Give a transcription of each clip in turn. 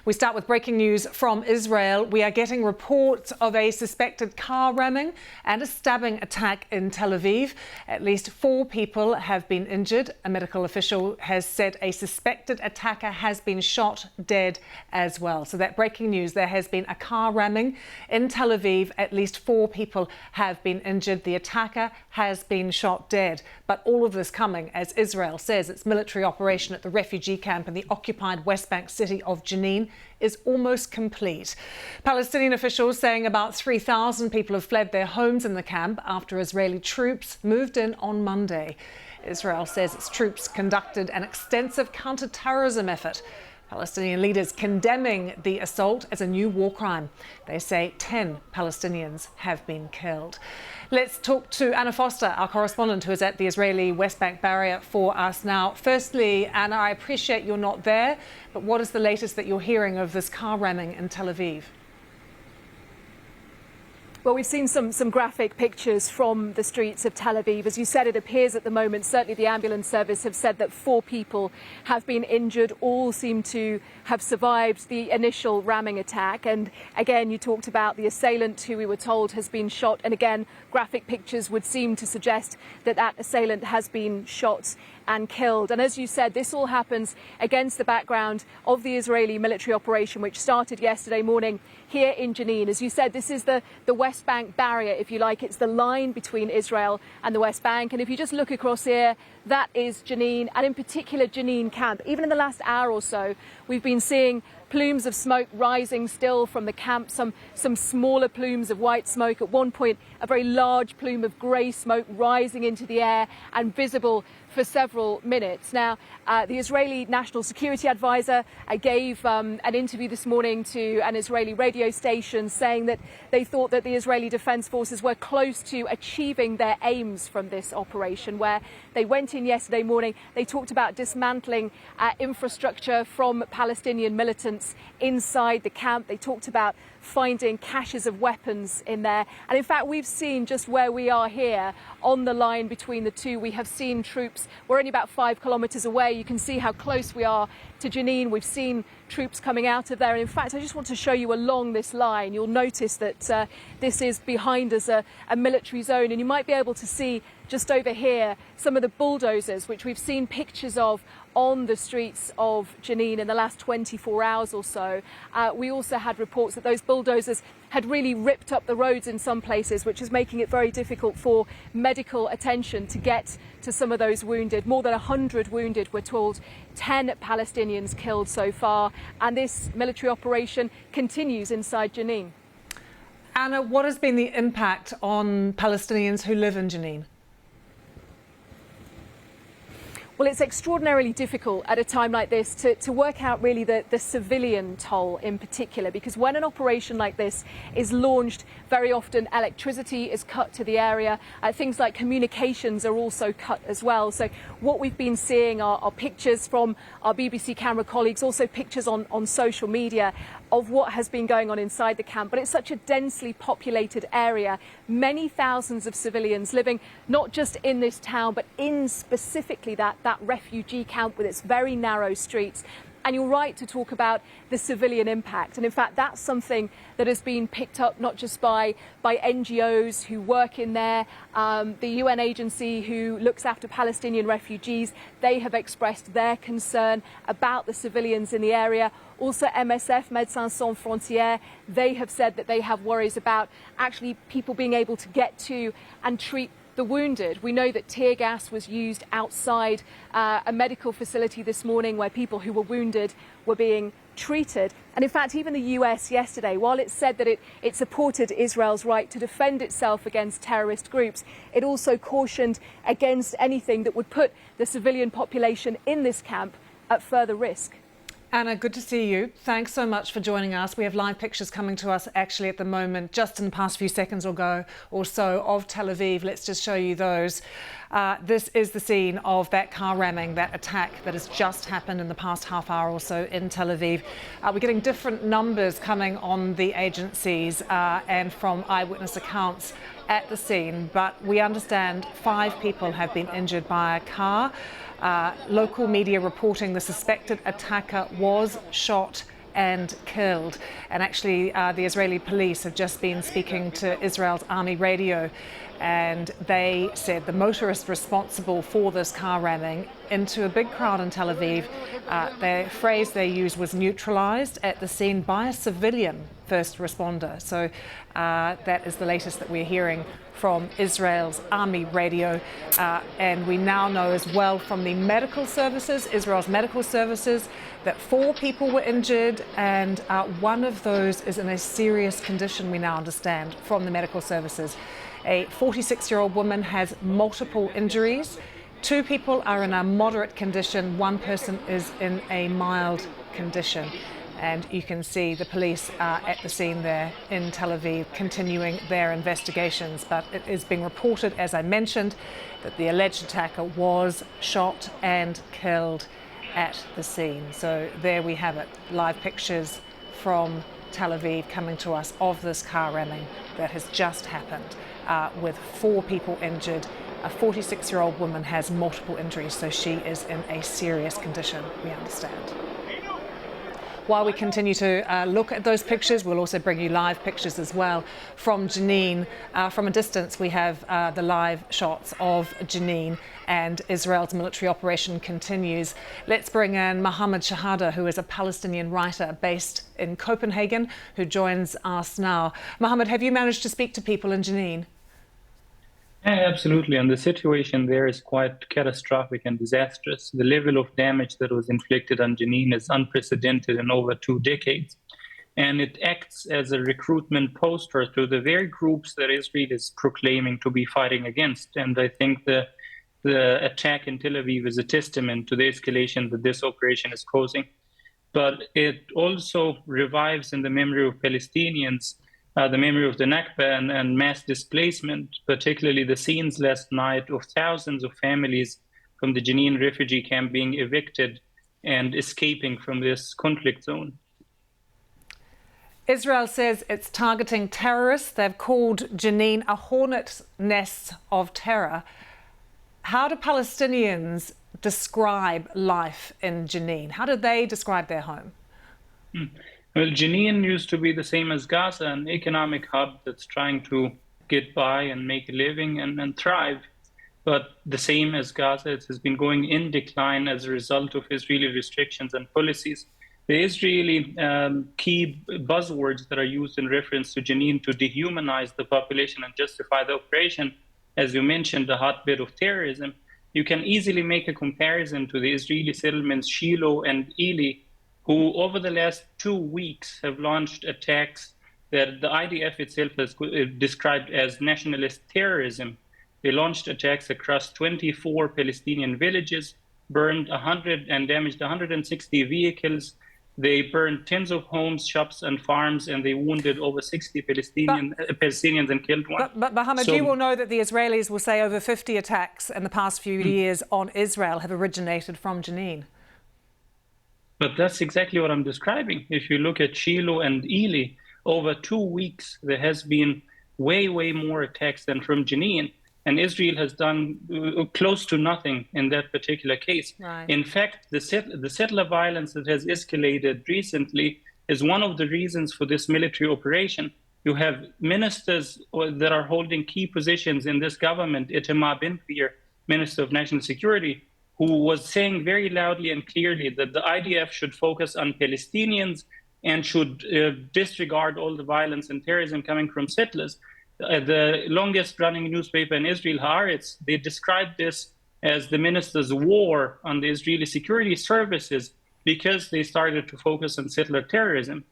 We start with breaking news from Israel. We are getting reports of a suspected car ramming and a stabbing attack in Tel Aviv. At least 4 people have been injured. A medical official has said a suspected attacker has been shot dead as well. So that breaking news, there has been a car ramming in Tel Aviv. At least 4 people have been injured. The attacker has been shot dead. But all of this coming as Israel says its military operation at the refugee camp in the occupied West Bank city of Jenin is almost complete. Palestinian officials saying about 3,000 people have fled their homes in the camp after Israeli troops moved in on Monday. Israel says its troops conducted an extensive counter-terrorism effort. Palestinian leaders condemning the assault as a new war crime. They say 10 Palestinians have been killed. Let's talk to Anna Foster, our correspondent who is at the Israeli West Bank barrier for us now. Firstly, Anna, I appreciate you're not there, but what is the latest that you're hearing of this car ramming in Tel Aviv? Well, we've seen some graphic pictures from the streets of Tel Aviv. As you said, it appears at the moment, certainly the ambulance service have said that 4 people have been injured. All seem to have survived the initial ramming attack. And again, you talked about the assailant who we were told has been shot. And again, graphic pictures would seem to suggest that that assailant has been shot and killed. And as you said, this all happens against the background of the Israeli military operation, which started yesterday morning here in Jenin. As you said, this is the West Bank barrier, if you like. It's the line between Israel and the West Bank. And if you just look across here, that is Jenin, and in particular Jenin camp. Even in the last hour or so, we've been seeing plumes of smoke rising still from the camp, some smaller plumes of white smoke. At one point, a very large plume of grey smoke rising into the air and visible for several minutes. Now, the Israeli National Security Advisor gave an interview this morning to an Israeli radio station saying that they thought that the Israeli Defense Forces were close to achieving their aims from this operation, where they went in yesterday morning. They talked about dismantling infrastructure from Palestinian militants inside the camp. They talked about finding caches of weapons in there. And in fact, we've seen just where we are here on the line between the two. We have seen troops. We're only about 5 kilometres away. You can see how close we are to Jenin. We've seen troops coming out of there. And in fact, I just want to show you along this line. You'll notice that this is behind us a military zone. And you might be able to see just over here some of the bulldozers, which we've seen pictures of on the streets of Jenin in the last 24 hours or so. We also had reports that those bulldozers had really ripped up the roads in some places, which is making it very difficult for medical attention to get to some of those wounded. More than 100 wounded, we're told, 10 Palestinians killed so far. And this military operation continues inside Jenin. Anna, what has been the impact on Palestinians who live in Jenin? Well, it's extraordinarily difficult at a time like this to work out really the civilian toll in particular, because when an operation like this is launched, very often electricity is cut to the area. Things like communications are also cut as well. So what we've been seeing are pictures from our BBC camera colleagues, also pictures on social media of what has been going on inside the camp. But it's such a densely populated area, many thousands of civilians living not just in this town, but in specifically that refugee camp with its very narrow streets. And you're right to talk about the civilian impact. And in fact, that's something that has been picked up not just by NGOs who work in there. The UN agency who looks after Palestinian refugees, they have expressed their concern about the civilians in the area. Also, MSF, Médecins Sans Frontières, they have said that they have worries about actually people being able to get to and treat the wounded. We know that tear gas was used outside a medical facility this morning where people who were wounded were being treated. And in fact, even the US yesterday, while it said that it supported Israel's right to defend itself against terrorist groups, it also cautioned against anything that would put the civilian population in this camp at further risk. Anna, good to see you. Thanks so much for joining us. We have live pictures coming to us actually at the moment, just in the past few seconds or so of Tel Aviv. Let's just show you those. This is the scene of that car ramming, that attack that has just happened in the past half hour or so in Tel Aviv. We're getting different numbers coming on the agencies and from eyewitness accounts at the scene, but we understand 5 people have been injured by a car. Local media reporting the suspected attacker was shot and killed. And actually, the Israeli police have just been speaking to Israel's army radio, and they said the motorist responsible for this car ramming into a big crowd in Tel Aviv, the phrase they used was neutralized at the scene by a civilian first responder. So that is the latest that we're hearing from Israel's army radio. And we now know as well from the medical services, Israel's medical services, that 4 people were injured, and one of those is in a serious condition, we now understand from the medical services. A 46-year-old woman has multiple injuries. 2 people are in a moderate condition. 1 person is in a mild condition. And you can see the police at the scene there in Tel Aviv continuing their investigations. But it is being reported, as I mentioned, that the alleged attacker was shot and killed at the scene. So there we have it, live pictures from Tel Aviv coming to us of this car ramming that has just happened, with 4 people injured. A 46-year-old woman has multiple injuries, so she is in a serious condition, we understand. While we continue to look at those pictures, we'll also bring you live pictures as well from Jenin. From a distance, we have the live shots of Jenin, and Israel's military operation continues. Let's bring in Mohammed Shahada, who is a Palestinian writer based in Copenhagen, who joins us now. Mohammed, have you managed to speak to people in Jenin? Yeah, absolutely. And the situation there is quite catastrophic and disastrous. The level of damage that was inflicted on Jenin is unprecedented in over 2 decades. And it acts as a recruitment poster to the very groups that Israel is proclaiming to be fighting against. And I think the attack in Tel Aviv is a testament to the escalation that this operation is causing. But it also revives in the memory of Palestinians the memory of the Nakba and mass displacement, particularly the scenes last night of thousands of families from the Jenin refugee camp being evicted and escaping from this conflict zone. Israel says it's targeting terrorists. They've called Jenin a hornet's nest of terror. How do Palestinians describe life in Jenin? How do they describe their home? Well, Jenin used to be the same as Gaza, an economic hub that's trying to get by and make a living and thrive. But the same as Gaza, it has been going in decline as a result of Israeli restrictions and policies. The Israeli key buzzwords that are used in reference to Jenin to dehumanize the population and justify the operation, as you mentioned, the hotbed of terrorism, you can easily make a comparison to the Israeli settlements Shiloh and Ely, who over the last 2 weeks have launched attacks that the IDF itself has described as nationalist terrorism. They launched attacks across 24 Palestinian villages, burned 100 and damaged 160 vehicles. They burned tens of homes, shops, and farms, and they wounded over 60 Palestinians and killed 1. But Mohammed, you will know that the Israelis will say over 50 attacks in the past few years on Israel have originated from Jenin. But that's exactly what I'm describing. If you look at Shiloh and Ely, over 2 weeks, there has been way more attacks than from Jenin. And Israel has done close to nothing in that particular case. Right. In fact, the settler violence that has escalated recently is one of the reasons for this military operation. You have ministers that are holding key positions in this government, Itamar Ben-Gvir, Minister of National Security, who was saying very loudly and clearly that the IDF should focus on Palestinians and should disregard all the violence and terrorism coming from settlers. The longest running newspaper in Israel, Haaretz, they described this as the minister's war on the Israeli security services because they started to focus on settler terrorism.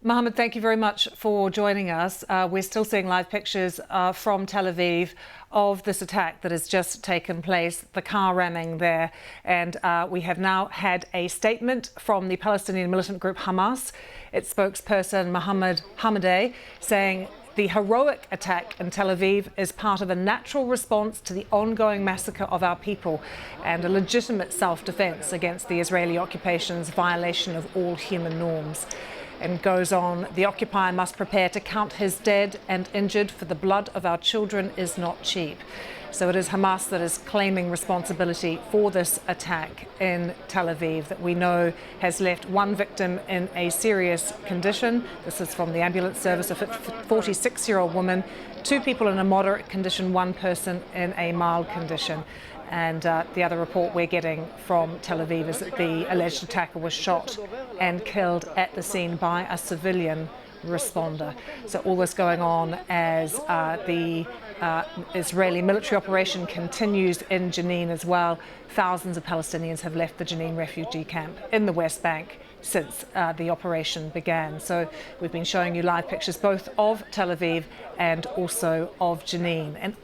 Mohammed, thank you very much for joining us. We're still seeing live pictures from Tel Aviv of this attack that has just taken place, the car ramming there. And we have now had a statement from the Palestinian militant group Hamas, its spokesperson Mohammed Hamadeh, saying the heroic attack in Tel Aviv is part of a natural response to the ongoing massacre of our people and a legitimate self-defense against the Israeli occupation's violation of all human norms. And goes on, the occupier must prepare to count his dead and injured, for the blood of our children is not cheap. So it is Hamas that is claiming responsibility for this attack in Tel Aviv that we know has left one victim in a serious condition. This is from the ambulance service, a 46-year-old woman, 2 people in a moderate condition, 1 person in a mild condition. And the other report we're getting from Tel Aviv is that the alleged attacker was shot and killed at the scene by a civilian responder. So all this going on as the Israeli military operation continues in Jenin as well. Thousands of Palestinians have left the Jenin refugee camp in the West Bank since the operation began. So we've been showing you live pictures both of Tel Aviv and also of Jenin. And